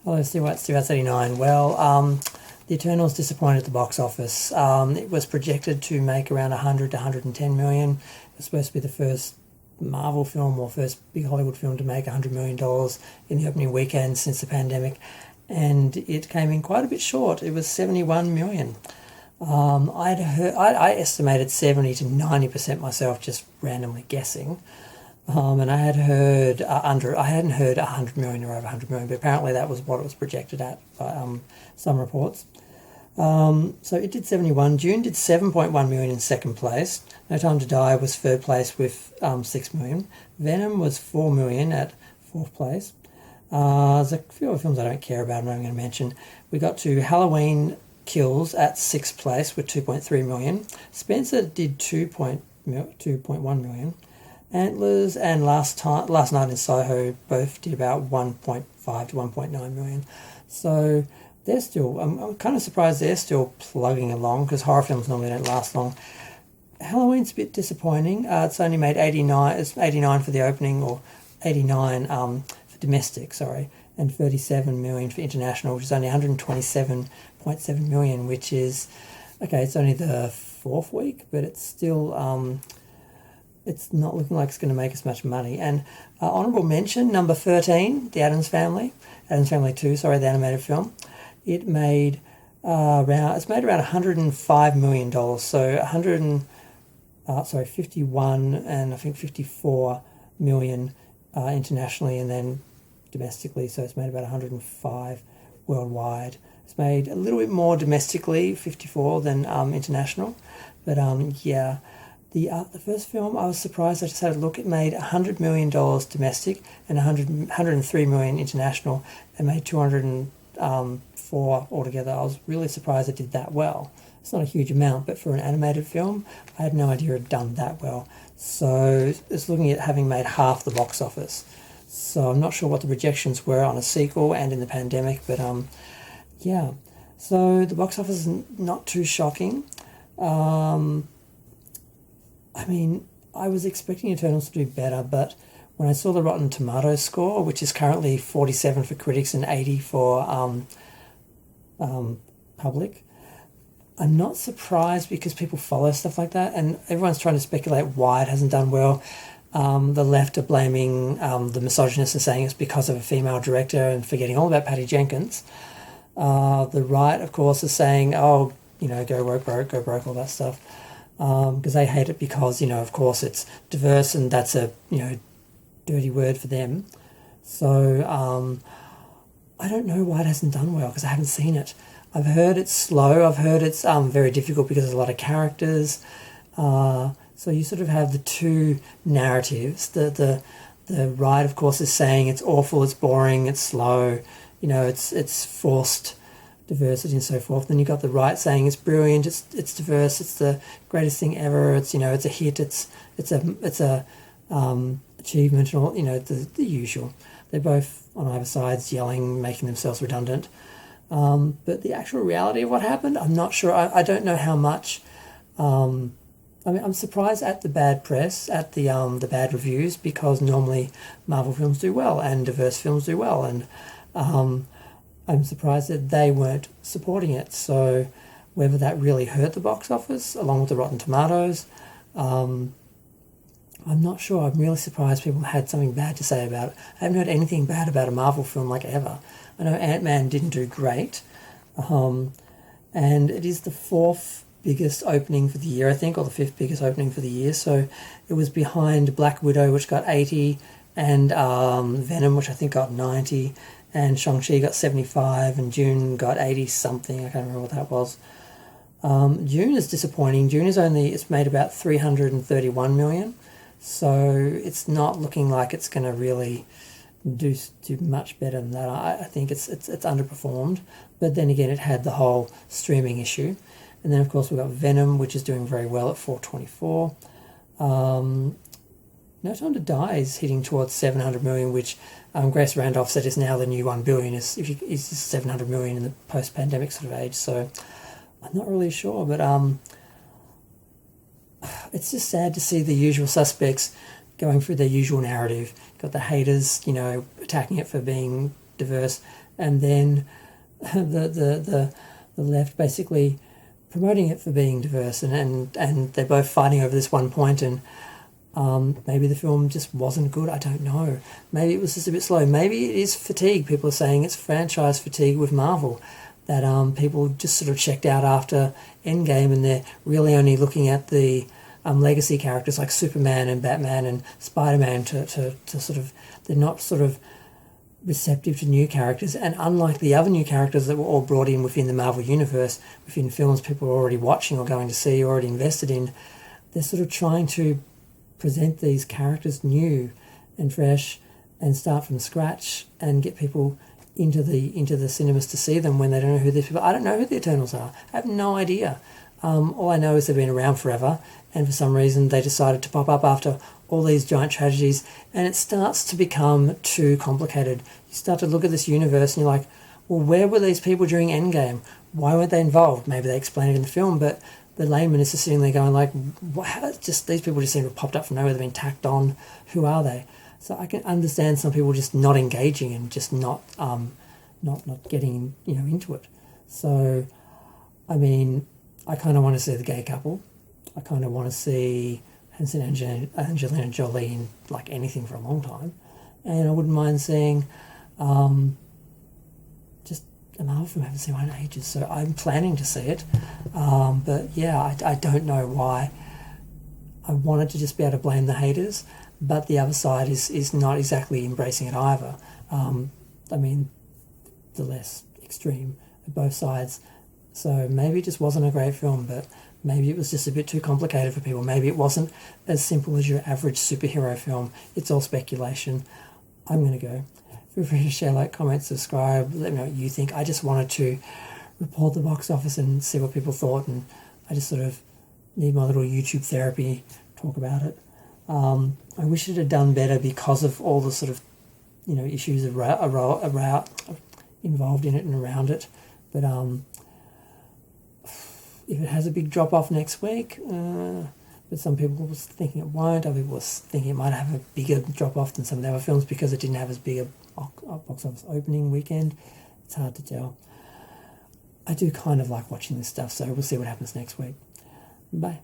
Hello, Stewart 89. The Eternals disappointed at the box office. It was projected to make around 100 to 110 million. It was supposed to be the first Marvel film or first big Hollywood film to make $100 million in the opening weekend since the pandemic, and it came in quite a bit short. It was 71 million. I estimated 70 to 90% myself, just randomly guessing. And I hadn't heard 100 million or over 100 million, but apparently that was what it was projected at by some reports. So it did 71. Dune did 7.1 million in second place. No Time to Die was third place with 6 million. Venom was 4 million at fourth place. There's a few other films I don't care about and I'm going to mention. We got to Halloween Kills at sixth place with 2.3 million. Spencer did 2.1 million. Antlers and Last Night in Soho both did about 1.5 to 1.9 million. So they're still, I'm kind of surprised they're still plugging along because horror films normally don't last long. Halloween's a bit disappointing. It's only made 89, it's 89 for the opening, or 89 for domestic, sorry, and 37 million for international, which is only 127.7 million, which is, okay, it's only the fourth week, but it's still, it's not looking like it's going to make as much money. And honourable mention, number 13, The Addams Family 2, sorry, the animated film. It made around $105 million, so 51 and I think 54 million internationally, and then domestically, so it's made about 105 worldwide. It's made a little bit more domestically, 54, than international, but yeah. The first film, I was surprised. I just had a look. It made $100 million domestic and 103 million international, and made 204 altogether. I was really surprised it did that well. It's not a huge amount, but for an animated film, I had no idea it had done that well. So it's looking at having made half the box office. So I'm not sure what the projections were on a sequel and in the pandemic, but yeah. So the box office is not too shocking. I mean, I was expecting Eternals to do better, but when I saw the Rotten Tomatoes score, which is currently 47 for critics and 80 for public, I'm not surprised because people follow stuff like that, and everyone's trying to speculate why it hasn't done well. The left are blaming the misogynists and saying it's because of a female director and forgetting all about Patty Jenkins. The right, of course, is saying, oh, go broke, all that stuff. Because they hate it because, of course it's diverse and that's a, dirty word for them. So I don't know why it hasn't done well because I haven't seen it. I've heard it's slow. I've heard it's very difficult because there's a lot of characters. So you sort of have the two narratives. The right, of course, is saying it's awful, it's boring, it's slow, it's forced diversity and so forth. Then you got the right saying it's brilliant, it's diverse, it's the greatest thing ever, it's it's a hit, it's a achievement and all, the usual. They're both on either sides yelling, making themselves redundant. But the actual reality of what happened, I'm not sure. I don't know how much. I'm surprised at the bad press, at the bad reviews, because normally Marvel films do well and diverse films do well, and I'm surprised that they weren't supporting it. So whether that really hurt the box office, along with the Rotten Tomatoes, I'm not sure. I'm really surprised people had something bad to say about it. I haven't heard anything bad about a Marvel film like ever. I know Ant-Man didn't do great, and it is the fourth biggest opening for the year, I think, or the fifth biggest opening for the year. So it was behind Black Widow, which got 80, and Venom, which I think got 90, and Shang-Chi got 75, and Dune got 80-something. I can't remember what that was. Dune is disappointing. Dune it's made about 331 million, so it's not looking like it's going to really do much better than that. I think it's underperformed, but then again, it had the whole streaming issue. And then, of course, we've got Venom, which is doing very well at 424. No Time to Die is hitting towards 700 million, which Grace Randolph said is now the new 1 billion, is 700 million in the post-pandemic sort of age. So I'm not really sure, but it's just sad to see the usual suspects going through their usual narrative. Got the haters, attacking it for being diverse, and then the left basically promoting it for being diverse, and they're both fighting over this one point, and maybe the film just wasn't good. I don't know. Maybe it was just a bit slow. Maybe it is fatigue. People are saying it's franchise fatigue with Marvel, that people just sort of checked out after Endgame, and they're really only looking at the legacy characters like Superman and Batman and Spider-Man to sort of, they're not sort of receptive to new characters. And unlike the other new characters that were all brought in within the Marvel Universe, within films people are already watching or going to see, already invested in, they're sort of trying to present these characters new and fresh and start from scratch and get people into the cinemas to see them when they don't know who these people are. I don't know who the Eternals are. I have no idea. All I know is they've been around forever, and for some reason they decided to pop up after all these giant tragedies, and it starts to become too complicated. You start to look at this universe and you're like, well, where were these people during Endgame? Why weren't they involved? Maybe they explain it in the film, but the layman is just sitting there going like, wow, just these people just seem to have popped up from nowhere, they've been tacked on. Who are they? So I can understand some people just not engaging and just not getting into it. So, I mean, I kind of want to see the gay couple. I kind of want to see Angelina Jolie in like anything for a long time, and I wouldn't mind seeing just a Marvel film. I haven't seen one in ages, so I'm planning to see it. But yeah, I don't know why. I wanted to just be able to blame the haters, but the other side is not exactly embracing it either. I mean, the less extreme of both sides. So maybe it just wasn't a great film, but maybe it was just a bit too complicated for people. Maybe it wasn't as simple as your average superhero film. It's all speculation. I'm going to go. Feel free to share, like, comment, subscribe. Let me know what you think. I just wanted to report the box office and see what people thought, and I just sort of need my little YouTube therapy, talk about it. I wish it had done better because of all the sort of, issues involved in it and around it. But if it has a big drop-off next week, but some people were thinking it won't, other people were thinking it might have a bigger drop-off than some of the other films because it didn't have as big a box office opening weekend. It's hard to tell. I do kind of like watching this stuff, so we'll see what happens next week. Bye.